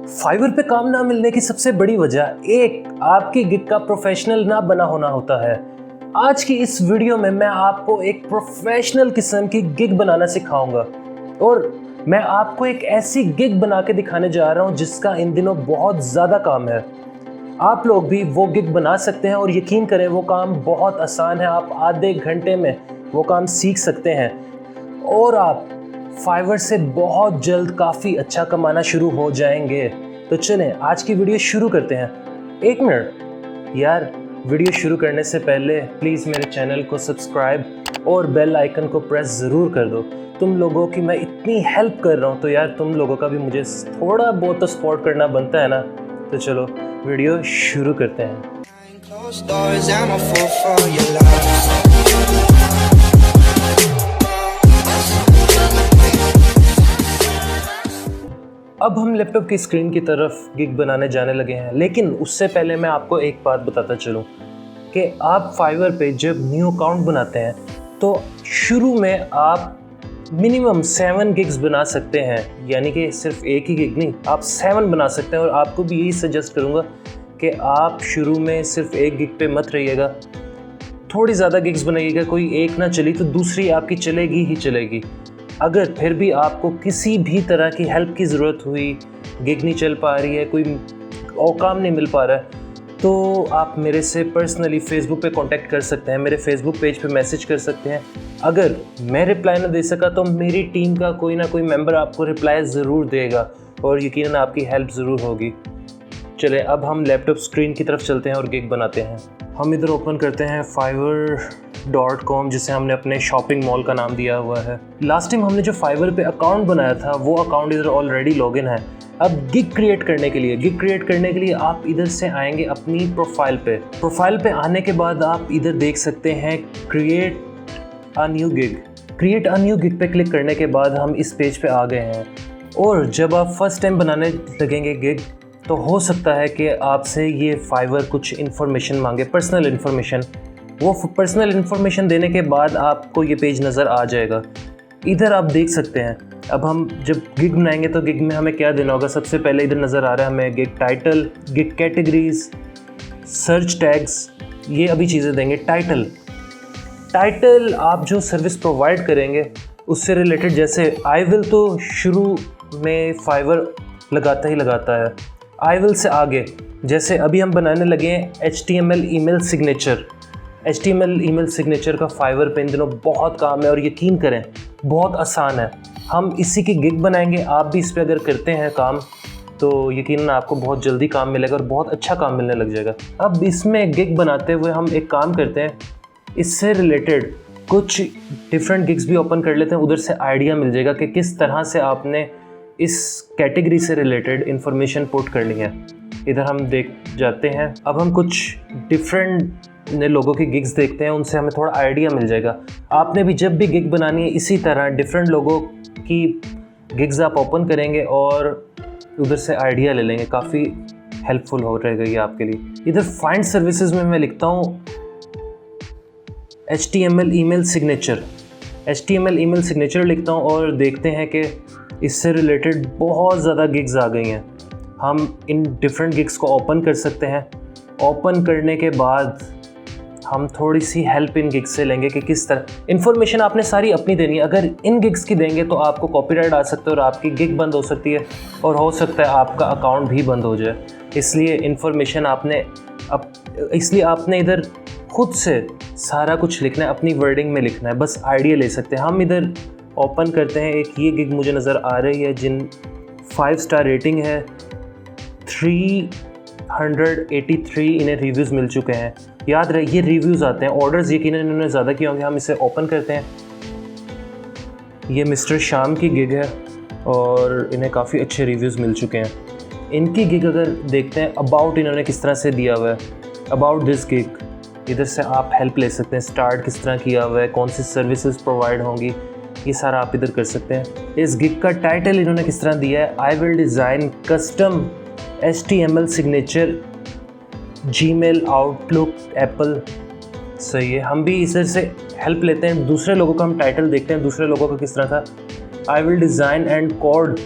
Fibre पे काम ना मिलने की सबसे बड़ी वजह एक आपकी गिग का प्रोफेशनल ना बना होना होता है। आज की इस वीडियो में मैं आपको एक प्रोफेशनल किस्म की गिग बनाना सिखाऊंगा और मैं आपको एक ऐसी गिग बना के दिखाने जा रहा हूं जिसका इन दिनों बहुत ज़्यादा काम है। आप लोग भी वो गिग बना सकते हैं और यकीन करें वो काम बहुत आसान है। आप आधे घंटे में वो काम सीख सकते हैं और आप फाइवर से बहुत जल्द काफ़ी अच्छा कमाना शुरू हो जाएंगे। तो चलें आज की वीडियो शुरू करते हैं। एक मिनट यार, वीडियो शुरू करने से पहले प्लीज़ मेरे चैनल को सब्सक्राइब और बेल आइकन को प्रेस ज़रूर कर दो। तुम लोगों की मैं इतनी हेल्प कर रहा हूँ तो यार तुम लोगों का भी मुझे थोड़ा बहुत तो सपोर्ट करना बनता है ना। तो चलो वीडियो शुरू करते हैं। अब हम लैपटॉप की स्क्रीन की तरफ गिग बनाने जाने लगे हैं, लेकिन उससे पहले मैं आपको एक बात बताता चलूं कि आप फाइवर पे जब न्यू अकाउंट बनाते हैं तो शुरू में आप मिनिमम 7 गिग्स बना सकते हैं। यानी कि सिर्फ एक ही गिग नहीं, आप 7 बना सकते हैं। और आपको भी यही सजेस्ट करूँगा कि आप शुरू में सिर्फ एक गिग पे मत रहिएगा, थोड़ी ज़्यादा गिग्स बनाइएगा। कोई एक ना चली तो दूसरी आपकी चलेगी ही चलेगी। अगर फिर भी आपको किसी भी तरह की हेल्प की ज़रूरत हुई, गिग नहीं चल पा रही है, कोई और काम नहीं मिल पा रहा है, तो आप मेरे से पर्सनली फ़ेसबुक पे कांटेक्ट कर सकते हैं, मेरे फेसबुक पेज पे मैसेज कर सकते हैं। अगर मैं रिप्लाई ना दे सका तो मेरी टीम का कोई ना कोई मेंबर आपको रिप्लाई ज़रूर देगा और यकीनन आपकी हेल्प ज़रूर होगी। चले अब हम लैपटॉप स्क्रीन की तरफ चलते हैं और गिग बनाते हैं। हम इधर ओपन करते हैं fiverr.com, जिसे हमने अपने शॉपिंग मॉल का नाम दिया हुआ है। लास्ट टाइम हमने जो फाइवर पे अकाउंट बनाया था वो अकाउंट इधर ऑलरेडी लॉगिन है। अब गिग क्रिएट करने के लिए आप इधर से आएंगे अपनी प्रोफाइल पे आने के बाद आप इधर देख सकते हैं क्रिएट अ न्यू गिग पे क्लिक करने के बाद हम इस पेज पे आ गए हैं। और जब आप फर्स्ट टाइम बनाने लगेंगे गिग तो हो सकता है कि आपसे ये फाइवर कुछ इन्फॉर्मेशन मांगे, पर्सनल इन्फॉर्मेशन। वो पर्सनल इन्फॉर्मेशन देने के बाद आपको ये पेज नज़र आ जाएगा। इधर आप देख सकते हैं। अब हम जब गिग बनाएंगे तो गिग में हमें क्या देना होगा। सबसे पहले इधर नज़र आ रहा है हमें gig title, gig categories, search tags, ये अभी चीज़ें देंगे। टाइटल आप जो सर्विस प्रोवाइड करेंगे उससे रिलेटेड, जैसे आई विल तो शुरू में फाइवर लगाता है। आई विल से आगे जैसे अभी हम बनाने लगे हैं HTML ईमेल सिग्नेचर का फाइवर पे इन दिनों बहुत काम है और यकीन करें बहुत आसान है। हम इसी की गिग बनाएंगे। आप भी इस पे अगर करते हैं काम तो यकीनन आपको बहुत जल्दी काम मिलेगा और बहुत अच्छा काम मिलने लग जाएगा। अब इसमें गिग बनाते हुए हम एक काम करते हैं, इससे रिलेटेड कुछ डिफरेंट गिग्स भी ओपन कर लेते हैं। उधर से आइडिया मिल जाएगा कि किस तरह से आपने इस कैटेगरी से रिलेटेड इंफॉर्मेशन पुट करनी है। इधर हम देख जाते हैं। अब हम कुछ डिफरेंट लोगों की गिग्स देखते हैं, उनसे हमें थोड़ा आइडिया मिल जाएगा। आपने भी जब भी गिग बनानी है इसी तरह डिफरेंट लोगों की गिग्स आप ओपन करेंगे और उधर से आइडिया ले लेंगे। काफ़ी हेल्पफुल हो रहेगा ये आपके लिए। इधर फाइंड सर्विसेज में मैं लिखता हूँ HTML ईमेल सिग्नेचर लिखता हूँ और देखते हैं कि इससे रिलेटेड बहुत ज़्यादा गिग्स आ गई हैं। हम इन डिफरेंट गिग्स को ओपन कर सकते हैं। ओपन करने के बाद हम थोड़ी सी हेल्प इन गिग्स से लेंगे कि किस तरह इन्फॉर्मेशन आपने सारी अपनी देनी है। अगर इन गिग्स की देंगे तो आपको कॉपीराइट आ सकता है और आपकी गिग बंद हो सकती है और हो सकता है आपका अकाउंट भी बंद हो जाए। इसलिए इन्फॉर्मेशन इसलिए आपने इधर खुद से सारा कुछ लिखना है, अपनी वर्डिंग में लिखना है, बस आइडिया ले सकते हैं। हम इधर ओपन करते हैं। एक ये गिग मुझे नज़र आ रही है जिन 5 स्टार रेटिंग है, 383 इन्हें रिव्यूज़ मिल चुके हैं। याद रहे ये रिव्यूज़ आते हैं, ऑर्डर्स यकीनन इन्होंने ज़्यादा किए होंगे। हम इसे ओपन करते हैं। ये मिस्टर शाम की गिग है और इन्हें काफ़ी अच्छे रिव्यूज़ मिल चुके हैं। इनकी गिग अगर देखते हैं, अबाउट इन्होंने किस तरह से दिया हुआ है, अबाउट दिस गिग, इधर से आप हेल्प ले सकते हैं। स्टार्ट किस तरह किया हुआ है, कौन सी सर्विसेज प्रोवाइड होंगी, ये सारा आप इधर कर सकते हैं। इस गिग का टाइटल इन्होंने किस तरह दिया है, I will design custom HTML signature Gmail, outlook, Apple. सही है। हम भी इधर से हेल्प लेते हैं। दूसरे लोगों का हम टाइटल देखते हैं, दूसरे लोगों का किस तरह था। I will design and code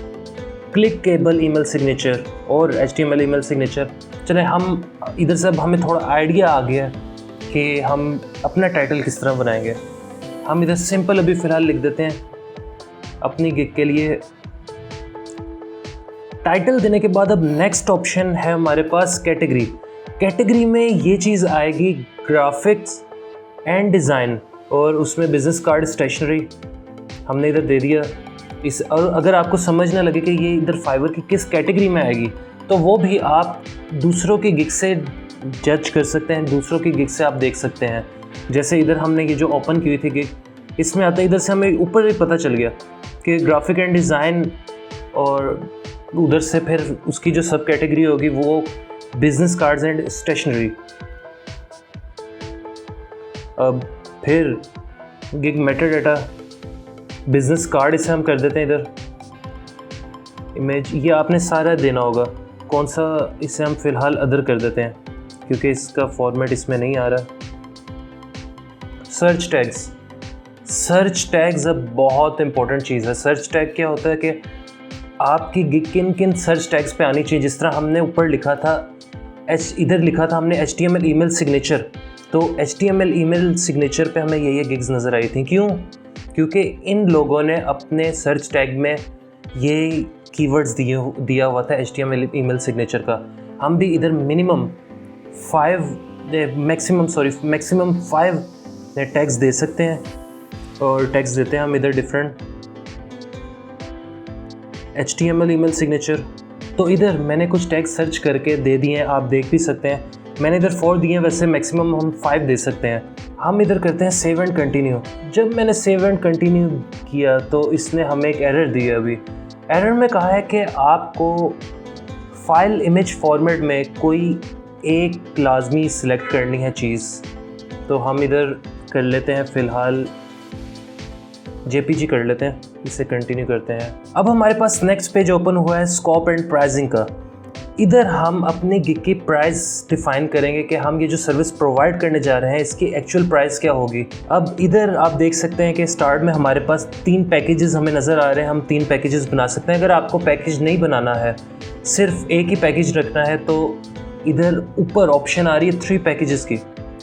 clickable email signature और HTML ईमेल सिग्नेचर। चले हम इधर से अब हमें थोड़ा आइडिया आ गया कि हम अपना टाइटल किस तरह बनाएंगे। हम इधर सिंपल अभी फ़िलहाल लिख देते हैं अपनी गिग के लिए टाइटल देने के बाद अब नेक्स्ट ऑप्शन है हमारे पास कैटेगरी। कैटेगरी में ये चीज़ आएगी ग्राफिक्स एंड डिज़ाइन और उसमें बिज़नेस कार्ड स्टेशनरी हमने इधर दे दिया। इस और अगर आपको समझ ना लगे कि ये इधर फाइवर की किस कैटेगरी में आएगी तो वो भी आप दूसरों की गिग से जज कर सकते हैं, दूसरों की गिग से आप देख सकते हैं। जैसे इधर हमने ये जो ओपन की हुई थी गिग, इसमें आता है इधर से हमें ऊपर ही पता चल गया कि ग्राफिक एंड डिज़ाइन, और उधर से फिर उसकी जो सब कैटेगरी होगी वो बिजनेस कार्ड्स एंड स्टेशनरी। अब फिर gig meta data business card इसे हम कर देते हैं इधर इमेज, ये आपने सारा देना होगा। कौन सा इसे हम फ़िलहाल अदर कर देते हैं क्योंकि इसका फॉर्मेट इसमें नहीं आ रहा। सर्च टैग्स, सर्च टैग्स अब बहुत इंपॉर्टेंट चीज़ है। सर्च टैग क्या होता है कि आपकी गिग किन किन सर्च टैग्स पे आनी चाहिए। जिस तरह हमने ऊपर लिखा था इधर लिखा था हमने HTML ईमेल सिग्नेचर, तो HTML ईमेल सिग्नेचर पे हमें ये गिग्स नज़र आई थी। क्यों? क्योंकि इन लोगों ने अपने सर्च टैग में ये कीवर्ड्स दिया हुआ था HTML ईमेल सिग्नेचर का। हम भी इधर मैक्सिमम 5 टैग्स दे सकते हैं और टैग्स देते हैं हम इधर डिफरेंट HTML ईमेल सिग्नेचर। तो इधर मैंने कुछ टैग सर्च करके दे दिए हैं, आप देख भी सकते हैं। मैंने इधर 4 दिए हैं, वैसे मैक्सिमम हम 5 दे सकते हैं। हम इधर करते हैं सेव एंड कंटिन्यू। जब मैंने सेव एंड कंटिन्यू किया तो इसने हमें एक एरर दी है। अभी एरर में कहा है कि आपको फाइल इमेज फॉर्मेट में कोई एक लाजमी सिलेक्ट करनी है चीज़, तो हम इधर कर लेते हैं फ़िलहाल JPG कर लेते हैं, इसे कंटिन्यू करते हैं। अब हमारे पास नेक्स्ट पेज ओपन हुआ है स्कोप एंड प्राइसिंग का। इधर हम अपनी गिग की प्राइस डिफाइन करेंगे कि हम ये जो सर्विस प्रोवाइड करने जा रहे हैं इसकी एक्चुअल प्राइस क्या होगी। अब इधर आप देख सकते हैं कि स्टार्ट में हमारे पास 3 पैकेजेस हमें नज़र आ रहे हैं। हम 3 पैकेजेस बना सकते हैं। अगर आपको पैकेज नहीं बनाना है, सिर्फ एक ही पैकेज रखना है, तो इधर ऊपर ऑप्शन आ रही है 3 पैकेजेस की,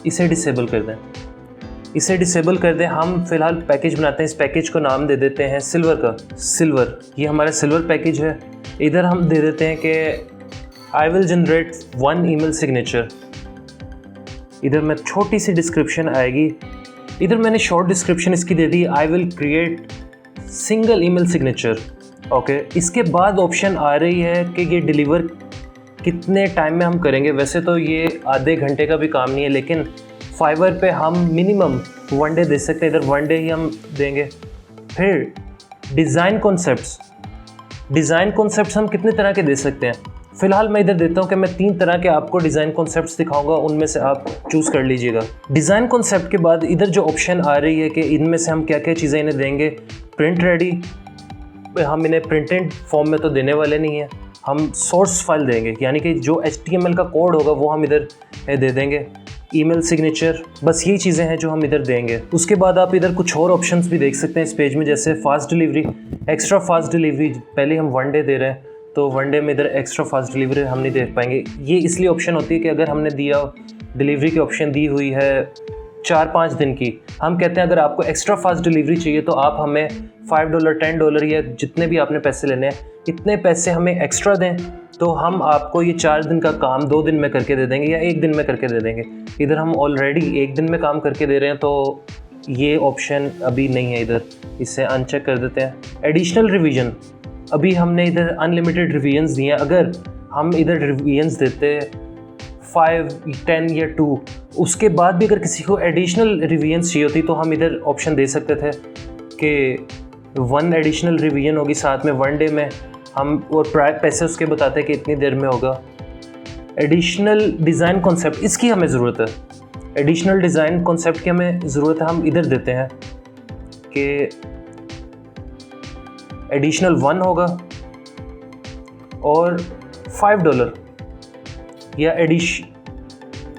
इसे डिसेबल कर दें। इसे डिसेबल कर दें। हम फ़िलहाल पैकेज बनाते हैं, इस पैकेज को नाम दे देते हैं सिल्वर का। सिल्वर, ये हमारा सिल्वर पैकेज है। इधर हम दे देते हैं कि I will generate 1 email signature. इधर मैं छोटी सी डिस्क्रिप्शन आएगी। इधर मैंने शॉर्ट डिस्क्रिप्शन इसकी दे दी, I will create single email signature. Okay, इसके बाद ऑप्शन आ रही है कि ये डिलीवर कितने टाइम में हम करेंगे। वैसे तो ये आधे घंटे का भी काम नहीं है, लेकिन फाइवर पे हम मिनिमम 1 डे दे सकते हैं। इधर 1 डे ही हम देंगे। फिर डिज़ाइन कॉन्सेप्ट्स हम कितने तरह के दे सकते हैं। फ़िलहाल मैं इधर देता हूँ कि मैं 3 तरह के आपको डिज़ाइन कॉन्सेप्ट्स दिखाऊंगा, उनमें से आप चूज़ कर लीजिएगा। डिज़ाइन कॉन्सेप्ट के बाद इधर जो ऑप्शन आ रही है कि इनमें से हम क्या क्या चीज़ें इन्हें देंगे। प्रिंट रेडी, हम इन्हें प्रिंटेड फॉर्म में तो देने वाले नहीं हैं, हम सोर्स फाइल देंगे, यानी कि जो HTML का कोड होगा वो हम इधर दे देंगे। ईमेल सिग्नेचर, बस यही चीज़ें हैं जो हम इधर देंगे। उसके बाद आप इधर कुछ और ऑप्शंस भी देख सकते हैं इस पेज में, जैसे fast delivery, extra fast delivery. पहले हम 1 डे दे रहे हैं, तो 1 डे में इधर एक्स्ट्रा फास्ट डिलीवरी हम नहीं दे पाएंगे। ये इसलिए ऑप्शन होती है कि अगर हमने दिया डिलीवरी की ऑप्शन दी हुई है 4-5 दिन की, हम कहते हैं अगर आपको एक्स्ट्रा फास्ट डिलीवरी चाहिए तो आप हमें $5, $10 या जितने भी आपने पैसे लेने हैं, इतने पैसे हमें एक्स्ट्रा दें, तो हम आपको ये 4 दिन का काम 2 दिन में करके दे देंगे या 1 दिन में करके दे देंगे। इधर हम ऑलरेडी 1 दिन में काम करके दे रहे हैं, तो ये ऑप्शन अभी नहीं है इधर, इसे अनचेक कर देते हैं। एडिशनल रिवीजन, अभी हमने इधर अनलिमिटेड रिवीजन्स दिए हैं। अगर हम इधर रिवीजन्स देते 5, 10 या 2, उसके बाद भी अगर किसी को एडिशनल रिवीजन्स चाहिए होती तो हम इधर ऑप्शन दे सकते थे कि 1 एडिशनल रिवीजन होगी साथ में 1 डे में हम, और पैसे उसके बताते हैं कि इतनी देर में होगा। एडिशनल डिज़ाइन कॉन्सेप्ट, इसकी हमें ज़रूरत है। एडिशनल डिज़ाइन कॉन्सेप्ट की हमें ज़रूरत है। हम इधर देते हैं कि एडिशनल 1 होगा और $5 या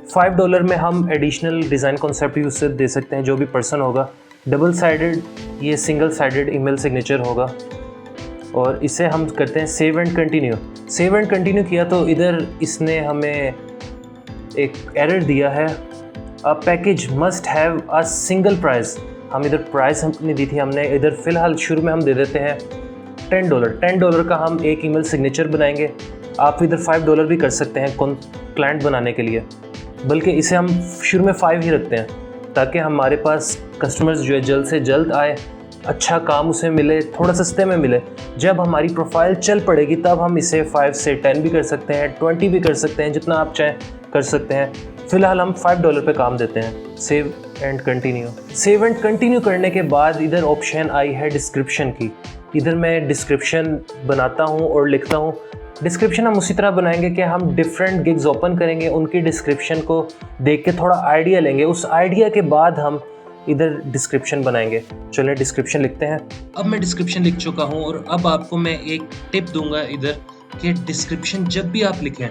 $5 में हम एडिशनल डिज़ाइन कॉन्सेप्ट यूज़ से दे सकते हैं, जो भी पर्सन होगा। डबल साइडेड, ये सिंगल साइडेड ईमेल सिग्नेचर होगा। और इसे हम करते हैं save and continue. Save and continue किया तो इधर इसने हमें एक एरर दिया है, a package must have a single price. हम इधर प्राइस हमने दी थी, हमने इधर फ़िलहाल शुरू में हम दे देते हैं $10 का हम एक ईमेल सिग्नेचर बनाएंगे। आप इधर $5 भी कर सकते हैं क्लाइंट बनाने के लिए, बल्कि इसे हम शुरू में 5 ही रखते हैं ताकि हमारे पास कस्टमर्स जो है जल्द से जल्द आए, अच्छा काम उसे मिले, थोड़ा सस्ते में मिले। जब हमारी प्रोफाइल चल पड़ेगी तब हम इसे 5 से 10 भी कर सकते हैं, 20 भी कर सकते हैं, जितना आप चाहें कर सकते हैं। फ़िलहाल हम $5 पे काम देते हैं। Save and continue. Save and continue करने के बाद इधर ऑप्शन आई है डिस्क्रिप्शन की। इधर मैं डिस्क्रिप्शन बनाता हूँ और लिखता हूँ। डिस्क्रिप्शन हम उसी तरह बनाएंगे कि हम डिफरेंट गिग्स ओपन करेंगे, उनकी डिस्क्रिप्शन को देख के थोड़ा आइडिया लेंगे, उस आइडिया के बाद हम इधर डिस्क्रिप्शन बनाएंगे। चलिए डिस्क्रिप्शन लिखते हैं। अब मैं डिस्क्रिप्शन लिख चुका हूँ और अब आपको मैं एक टिप दूंगा इधर कि डिस्क्रिप्शन जब भी आप लिखें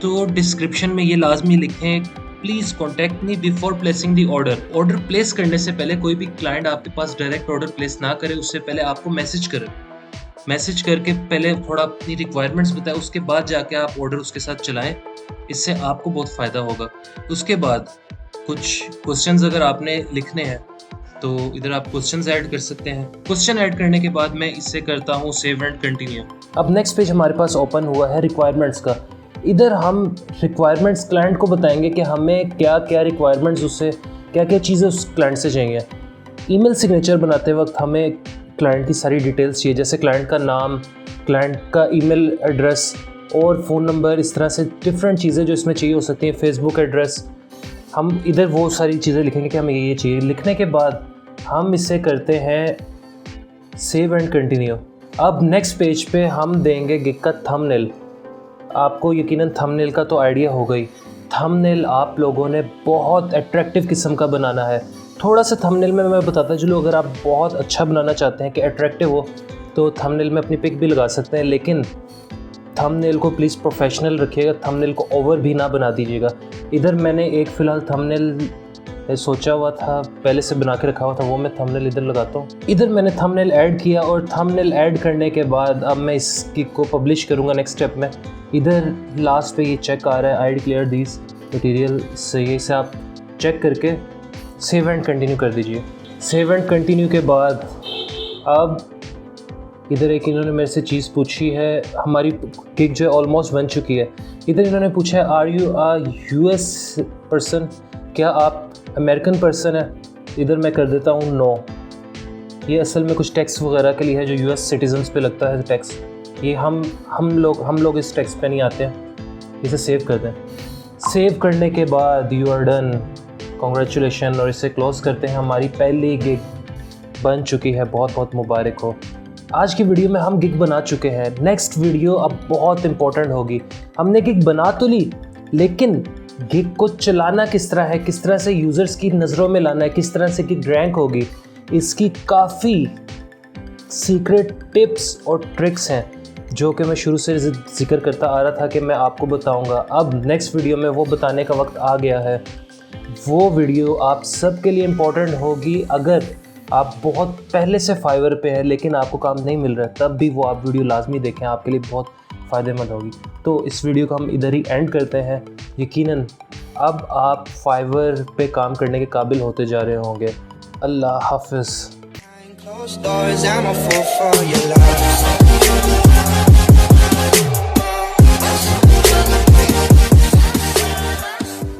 तो डिस्क्रिप्शन में ये लाजमी लिखें, please contact me before placing the order. Order place करने से पहले कोई भी क्लाइंट आपके पास डायरेक्ट ऑर्डर प्लेस ना करे, उससे पहले आपको मैसेज करें। मैसेज करके पहले थोड़ा अपनी रिक्वायरमेंट्स बताएं, उसके बाद जाके आप ऑर्डर उसके साथ चलाएं। इससे आपको बहुत फ़ायदा होगा। उसके बाद कुछ क्वेश्चंस अगर आपने लिखने हैं तो इधर आप क्वेश्चंस ऐड कर सकते हैं। क्वेश्चन ऐड करने के बाद मैं इससे करता हूँ सेव एंड कंटिन्यू। अब नेक्स्ट पेज हमारे पास ओपन हुआ है रिक्वायरमेंट्स का। इधर हम रिक्वायरमेंट्स क्लाइंट को बताएंगे कि हमें क्या क्या रिक्वायरमेंट्स, उससे क्या क्या चीज़ें उस क्लाइंट से चाहिए। ईमेल सिग्नेचर बनाते वक्त हमें क्लाइंट की सारी डिटेल्स चाहिए, जैसे क्लाइंट का नाम, क्लाइंट का ईमेल एड्रेस और फ़ोन नंबर, इस तरह से डिफरेंट चीज़ें जो इसमें चाहिए हो सकती हैं, फेसबुक एड्रेस। हम इधर वो सारी चीज़ें लिखेंगे कि हमें ये चाहिए। लिखने के बाद हम इसे करते हैं सेव एंड कंटिन्यू। अब नेक्स्ट पेज पे हम देंगे गिग का थंबनेल। आपको यकीनन थंबनेल का तो आइडिया हो गई। थंबनेल आप लोगों ने बहुत अट्रैक्टिव किस्म का बनाना है। थोड़ा सा थंबनेल में मैं बताता चलूँ, अगर आप बहुत अच्छा बनाना चाहते हैं कि अट्रैक्टिव हो तो थंबनेल में अपनी पिक भी लगा सकते हैं, लेकिन थंबनेल को प्लीज़ प्रोफेशनल रखिएगा, थंबनेल को ओवर भी ना बना दीजिएगा। इधर मैंने एक फ़िलहाल थंबनेल सोचा हुआ था, पहले से बना के रखा हुआ था, वो मैं थंबनेल इधर लगाता हूँ। इधर मैंने थंबनेल ऐड किया और थंबनेल ऐड करने के बाद अब मैं इसकी को पब्लिश करूँगा नेक्स्ट स्टेप में। इधर लास्ट पे ये चेक आ रहा है, आई डिक्लेयर दिस मटेरियल, सही से आप चेक करके सेव एंड कंटिन्यू कर दीजिए। सेव एंड कंटिन्यू के बाद अब इधर एक इन्होंने मेरे से चीज़ पूछी है, हमारी गिग जो है ऑलमोस्ट बन चुकी है। इधर इन्होंने पूछा है are you a US person, क्या आप अमेरिकन पर्सन है। इधर मैं कर देता हूँ नो। ये असल में कुछ टैक्स वगैरह के लिए है जो US सिटीजन्स पे लगता है टैक्स। ये हम लोग इस टैक्स पे नहीं आते हैं। इसे सेव कर दें। सेव करने के बाद यू आर डन, कॉन्ग्रेचुलेशन, और इसे क्लोज़ करते हैं। हमारी पहली गिग बन चुकी है, बहुत बहुत मुबारक हो। आज की वीडियो में हम गिग बना चुके हैं। नेक्स्ट वीडियो अब बहुत इंपॉर्टेंट होगी। हमने गिग बना तो ली, लेकिन गिग को चलाना किस तरह है, किस तरह से यूज़र्स की नज़रों में लाना है, किस तरह से गिग रैंक होगी, इसकी काफ़ी सीक्रेट टिप्स और ट्रिक्स हैं जो कि मैं शुरू से जिक्र करता आ रहा था कि मैं आपको बताऊंगा। अब नेक्स्ट वीडियो में वो बताने का वक्त आ गया है। वो वीडियो आप सबके लिए इम्पोर्टेंट होगी। अगर आप बहुत पहले से फाइवर पे है लेकिन आपको काम नहीं मिल रहा है, तब भी वो आप वीडियो लाजमी देखें, आपके लिए बहुत फ़ायदेमंद होगी। तो इस वीडियो को हम इधर ही एंड करते हैं। यकीनन अब आप फाइवर पे काम करने के काबिल होते जा रहे होंगे। अल्लाह हाफ़िज़।